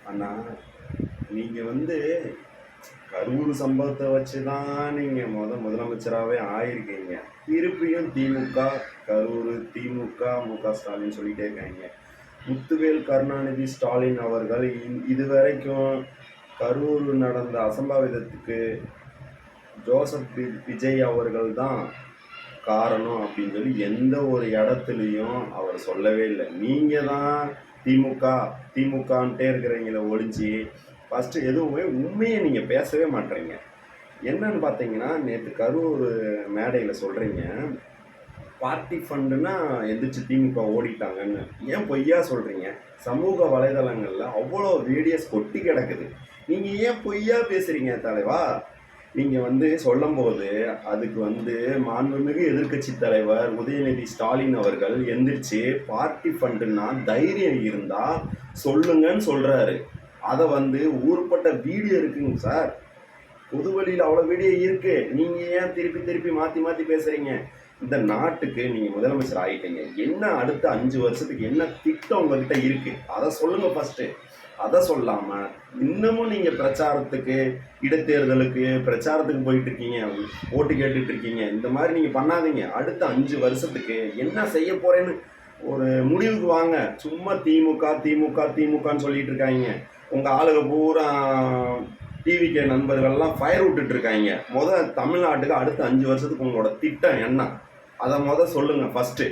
அண்ணா, நீங்கள் கரூர் சம்பவத்தை வச்சு தான் நீங்கள் முதலமைச்சராகவே ஆயிருக்கீங்க. திருப்பியும் திமுக, கரூர், திமுக, மு.க. ஸ்டாலின் சொல்லிட்டே இருக்காங்க. முத்துவேல் கருணாநிதி ஸ்டாலின் அவர்கள் இதுவரைக்கும் கரூர் நடந்த அசம்பாவிதத்துக்கு ஜோசப் விஜய் அவர்கள் தான் காரணம் அப்படின்னு சொல்லி எந்த ஒரு இடத்துலையும் அவர் சொல்லவே இல்லை. நீங்கள் தான் திமுகன்ட்டே இருக்கிறவங்கள ஒழிஞ்சு ஃபஸ்ட்டு எதுவுமே உண்மையை நீங்கள் பேசவே மாட்டேறீங்க. என்னன்னு பார்த்தீங்கன்னா, நேற்று கரூர் மேடையில் சொல்கிறீங்க பார்ட்டி ஃபண்டுன்னா எந்திரிச்சு திமுக ஓடிட்டாங்கன்னு. ஏன் பொய்யா சொல்கிறீங்க? சமூக வலைதளங்களில் அவ்வளோ வீடியோஸ் கொட்டி கிடக்குது. நீங்கள் ஏன் பொய்யா பேசுகிறீங்க தலைவா? நீங்கள் சொல்லும்போது அதுக்கு மாண்புமிகு எதிர்க்கட்சி தலைவர் உதயநிதி ஸ்டாலின் அவர்கள் எந்திரிச்சு பார்ட்டி ஃபண்டுன்னா தைரியம் இருந்தால் சொல்லுங்கன்னு சொல்கிறாரு. அதை ஊர்பட்ட வீடியோ இருக்குங்க சார். பொதுவெளியில் அவ்வளோ வீடியோ இருக்குது. நீங்கள் ஏன் திருப்பி மாற்றி பேசுகிறீங்க? இந்த நாட்டுக்கு நீங்கள் முதலமைச்சர் ஆகிட்டீங்க. என்ன அடுத்த 5 வருஷத்துக்கு என்ன திட்டம் உங்கள்கிட்ட இருக்குது அதை சொல்லுங்கள் ஃபஸ்ட்டு. அதை சொல்லாமல் இன்னமும் நீங்கள் இடைத்தேர்தலுக்கு பிரச்சாரத்துக்கு போயிட்டுருக்கீங்க, ஓட்டு கேட்டுட்ருக்கீங்க. இந்த மாதிரி நீங்கள் பண்ணாதீங்க. அடுத்த 5 வருஷத்துக்கு என்ன செய்ய போகிறேன்னு ஒரு முடிவுக்கு வாங்க. சும்மா திமுகன்னு சொல்லிட்டு இருக்காங்க. உங்கள் ஆளுக பூரா டிவிகே நண்பர்கள்லாம் ஃபயர் விட்டுட்ருக்காங்க. தமிழ்நாட்டுக்கு அடுத்த 5 வருஷத்துக்கு உங்களோட திட்டம் என்ன? அதை சொல்லுங்கள் ஃபஸ்ட்டு.